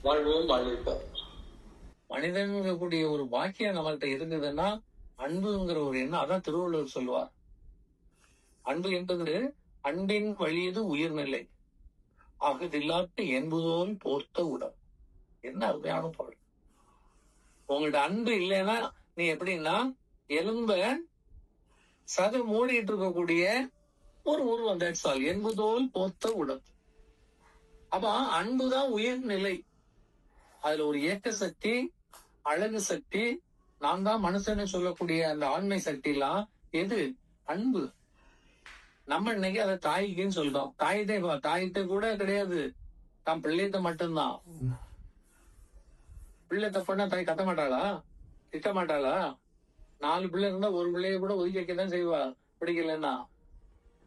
வாழ்வோம் வாழ்விப்போம். மனிதனுடைய ஒரு பாக்கியம் நம்மள்ட்ட இருக்குதுன்னா அன்புங்கிற ஒரு எண்ணம். அதான் திருவள்ளுவர் சொல்லுவார், அன்பு என்பது அன்பின் வழியது உயிர்நிலை அகுதில்லாட்டு என்பதோல் போர்த்த உடம். என்ன அருமையான பொருள். உங்கள்ட்ட அன்பு இல்லைன்னா நீ எப்படின்னா எலும்ப சத மூடிட்டு இருக்கக்கூடிய ஒரு உருவம். That's all. என்பதோல் போர்த்த உடம். அப்ப அன்புதான் உயிர்நிலை. அதுல ஒரு இயக்க சக்தி, அழகு சக்தி, நான் தான் மனுஷன்னு சொல்லக்கூடிய அந்த ஆண்மை சக்தி எல்லாம் எது? அன்பு. நம்ம இன்னைக்கு அதை தாய்க்குன்னு சொல்றோம். தாயிட்ட கூட கிடையாது, தான் பிள்ளைகிட்ட மட்டும்தான். பிள்ளை தப்புன்னா தாய் கத்த மாட்டாளா? திட்ட மாட்டாளா? 4 பிள்ளை இருந்தா ஒரு பிள்ளைய கூட ஒதுக்கி வைக்கதான் செய்வா. பிடிக்கலன்னா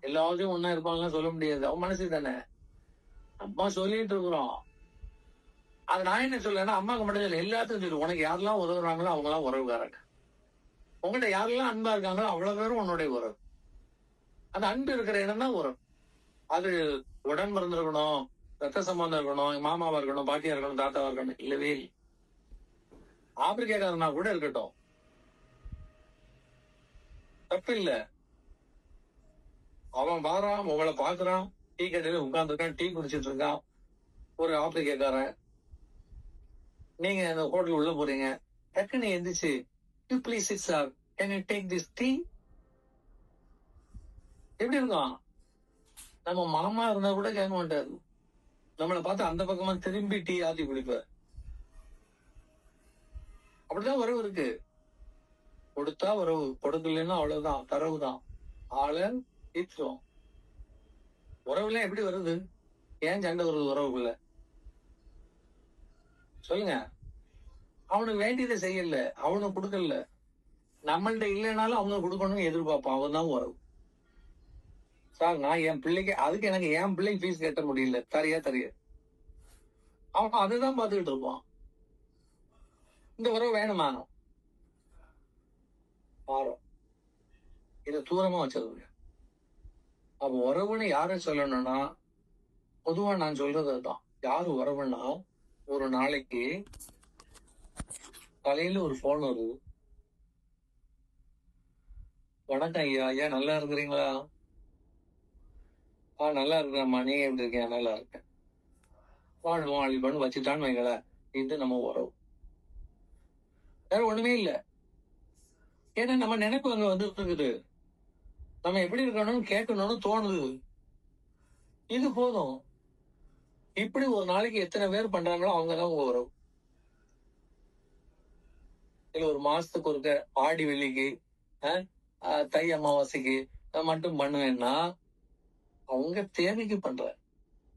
எல்லாத்தையும் ஒன்னா இருப்பாங்கலாம் சொல்ல முடியாது. அவன் மனசு தானே. அம்மா சொல்லிட்டு இருக்கிறோம். அது நான் என்ன சொல்லேன்னா, அம்மாவுக்கு மட்டும் இல்லை, எல்லாத்துக்கும் சொல்லு. உனக்கு யாரெல்லாம் உதவுறாங்களோ அவங்க எல்லாம் உறவுக்காரங்க. உங்கள்கிட்ட யாரெல்லாம் அன்பா இருக்காங்களோ அவ்வளவு பேரும் உன்னுடைய உறவு. அந்த அன்பு இருக்கிற இடம் தான் உறவு. அது உடன் பிறந்திருக்கணும், ரத்த சம்பந்தம் இருக்கணும், மாமாவா இருக்கணும், பாட்டியா இருக்கணும், தாத்தாவா இருக்கணும், இல்லவே இல்லை. ஆப்பிரிக்காரனா கூட இருக்கட்டும், தப்பு இல்ல. அவன் வாரான், உங்களை பாக்குறான், டீ கடையில உட்கார்ந்து இருக்கான், டீ குடிச்சிட்டு இருக்கான், ஒரு ஆப்பிரிக்காரன். நீங்க அந்த ஹோட்டல் உள்ள போறீங்க, டக்குன்னு எந்திரிச்சு, you please sit sir, can you take this tea? எப்படி இருக்கும்? நம்ம மாமா இருந்தா கூட கேட்க மாட்டாரு. நம்மளை பார்த்து அந்த பக்கமா திரும்பி டீ ஆத்தி குடிப்பார். அப்படிதான் உறவு இருக்கு. கொடுத்தா உறவு, கொடுக்கலன்னா அவ்வளவுதான், தரவுதான். ஆளன் தீர்த்துவோம். உறவுல எப்படி வருது? ஏன் சண்டை வருது உறவுக்குள்ள? சொல்லுங்க. அவனுக்கு வேண்டியதை செய்யல, அவனுக்கு கொடுக்கல. நம்மள்ட்ட இல்லைனாலும் அவங்க கொடுக்கணும்னு எதிர்பார்ப்பான். அவன் தான் உறவு. சார், நான் என் பிள்ளைக்கு, அதுக்கு எனக்கு என் பிள்ளைக்கு ஃபீஸ் கட்ட முடியல, தரியா. அவன் அதுதான் பார்த்துக்கிட்டு இருப்பான். இந்த உறவு வேணுமா? பாரம். இதை தூரமா வச்சிருக்க. அப்ப உறவுன்னு யாரை சொல்லணும்னா, பொதுவா நான் சொல்றது அதுதான். யாரு உறவுன்னா, ஒரு நாளைக்கு காலையில ஒரு போன் வருது. வணக்கம் ஐயா, ஐயா நல்லா இருக்கிறீங்களா? நல்லா இருக்கிறேம்மா, நீங்க எப்படி இருக்கீங்க? நல்லா இருக்கேன். வாழ்வோம் அழிப்பன்னு வச்சுட்டான்னு வைங்கள, இது நம்ம உறவு. வேற ஒண்ணுமே இல்ல. ஏன்னா நம்ம நினைப்பு அங்க வந்துட்டு இருக்குது. நம்ம எப்படி இருக்கணும்னு கேட்கணும்னு தோணுது. இது போதும். இப்படி ஒரு நாளைக்கு எத்தனை பேர் பண்றாங்களோ அவங்கதான் உங்க உறவு. இல்ல ஒரு மாசத்துக்கு ஒருக்க ஆடி வெள்ளிக்கு, தை அமாவாசைக்கு மட்டும் பண்ணுவேன்னா அவங்க தேவைக்கு பண்ற,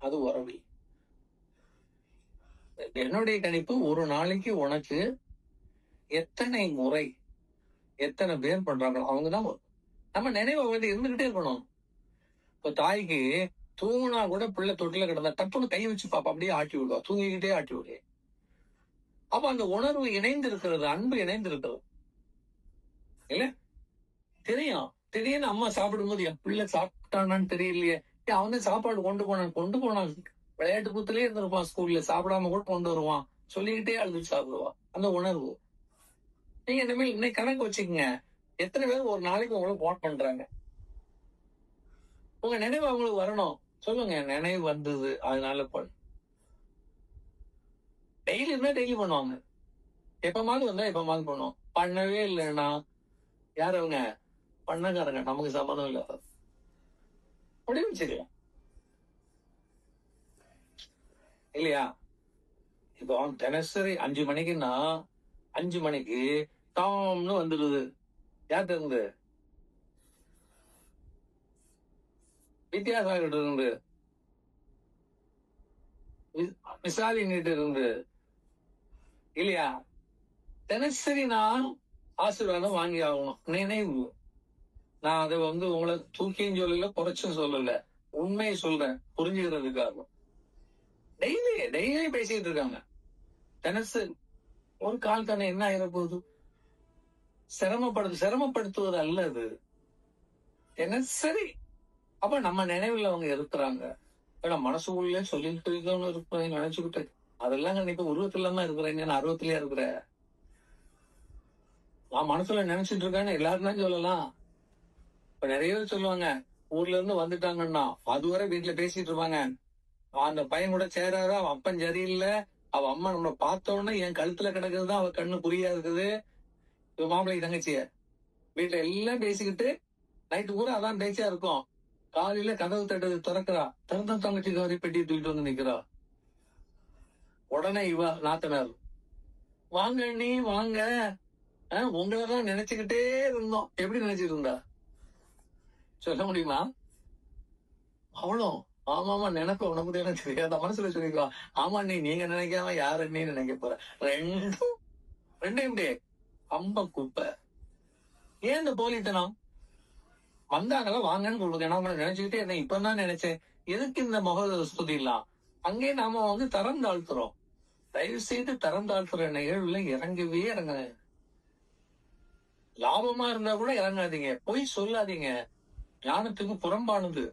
அது உறவு. என்னுடைய கணிப்பு, ஒரு நாளைக்கு உனக்கு எத்தனை முறை எத்தனை பேர் பண்றாங்களோ அவங்கதான் நம்ம நினைவு வந்து இருந்துகிட்டே இருக்கணும். இப்ப தாய்க்கு தூங்கினா கூட பிள்ளை தொட்டில கிடந்தா டப்புன்னு கை வச்சு பாப்பா, அப்படியே ஆட்டி விடுவா, தூங்கிக்கிட்டே ஆட்டி விடு. அப்ப அந்த உணர்வு இணைந்து இருக்கிறது, அன்பு இணைந்து இருக்கிறது இல்ல. தெரியும், திடீர்னு அம்மா சாப்பிடும்போது என் பிள்ளை சாப்பிட்டானான்னு தெரியலையே, அவன் தான் சாப்பாடு கொண்டு போனான், விளையாட்டு கூத்துலயே இருந்திருப்பான், ஸ்கூல்ல சாப்பிடாம கூட கொண்டு வருவான், சொல்லிக்கிட்டே அழுது சாப்பிடுவான். அந்த உணர்வு நீங்க இந்த மாதிரி இன்னைக்கு கணக்கு வச்சுக்கோங்க. எத்தனை பேர் ஒரு நாளைக்கு உங்களுக்கு போன் பண்றாங்க? உங்க நினைவு அவங்களுக்கு வரணும். சொல்லுங்க, நினைவு வந்தது அதனால டெய்லி இருந்தா டெய்லி பண்ணுவாங்க, எப்பமாவது வந்தா எப்பமாவது பண்ணுவோம். பண்ணவே இல்லைன்னா யார் அவங்க? பண்ணக்காரங்க, நமக்கு சம்மதம் இல்லாத. முடிவு வச்சுக்கலாம் இல்லையா? இப்போ தினசரி 5 மணிக்குன்னா 5 மணிக்கு டாம்னு வந்துடுது. யார்கிட்ட இருந்து? வித்யாசாகர் இருந்து, விசாலினிட்டு இருந்து, இல்லையா? தினசரி நான் ஆசீர்வாதம் வாங்கி ஆகணும். நினைவு. நான் அதை வந்து உங்களை தூக்கியும் சொல்லல, குறைச்சும் சொல்லல, உண்மையை சொல்றேன் புரிஞ்சுக்கிறதுக்காக. டெய்லி பேசிட்டு இருக்காங்க. தினசரி ஒரு கால் தானே, என்ன ஆயிர போகுது? சிரமப்படுத்துவது அல்ல அது, தினசரி. அப்ப நம்ம நினைவுல அவங்க இருக்கிறாங்க. மனசுக்குள்ளே சொல்லிட்டு இருக்கவங்க இருப்பதை நினைச்சுக்கிட்டு அதெல்லாம் நீ இப்ப உருவத்துல தான் இருக்கிறேன், நான் அருவத்திலேயே இருக்கிற. நான் மனசுல நினைச்சிட்டு இருக்கேன்னு எல்லாரும் தான் சொல்லலாம். இப்ப நிறைய பேர் சொல்லுவாங்க, ஊர்ல இருந்து வந்துட்டாங்கன்னா அதுவரை வீட்டுல பேசிட்டு இருப்பாங்க. அந்த பையன் கூட சேராத, அவன் அப்பன் சரியில்லை, அவ அம்மா நம்மள பார்த்த உடனே என் கழுத்துல கிடக்குதுதான் அவ கண்ணு குறியா இருக்குது. இவ மாப்பிள்ளைக்கு தங்கச்சிய வீட்டுல எல்லாம் பேசிக்கிட்டு நைட்டு பூரா அதான் பேச்சா இருக்கும். காலையில கதவு தட்டு திறக்கிறா, திறந்த தங்கச்சி கவரி பெட்டியை தூக்கிட்டு வந்து நிக்கிறா. உடனே இவ நாத்தனார், வாங்க அண்ணி வாங்க, உங்களதான் நினைச்சுக்கிட்டே இருந்தோம். எப்படி நினைச்சிட்டு இருந்தா சொல்ல முடியுமா? அவளும் ஆமாமா நினைப்ப உனக்கு எனக்கு தெரியாத மனசுல சொல்லிக்கோ. ஆமா நீ நீங்க நினைக்காம யாரு நீ நினைக்க போற. ரெண்டையும் டே அம்ப குப்பை. ஏன் இந்த போலித்தனம்? வந்தாங்களா வாங்கன்னு சொல்லுங்க. நான் நினைச்சுக்கிட்டே இருந்தேன், இப்பதான் நினைச்சேன். எதுக்கு இந்த முக ஸ்துதிலாம்? அங்கே நாம வந்து தரம் தாழ்த்துறோம். தயவு செய்து தரம் தாழ்த்துற நிகழ்வுல இறங்கவே இறங்க. லாபமா இருந்தா கூட இறங்காதீங்க, பொய் சொல்லாதீங்க. ஞானத்துக்கு புறம்பானது.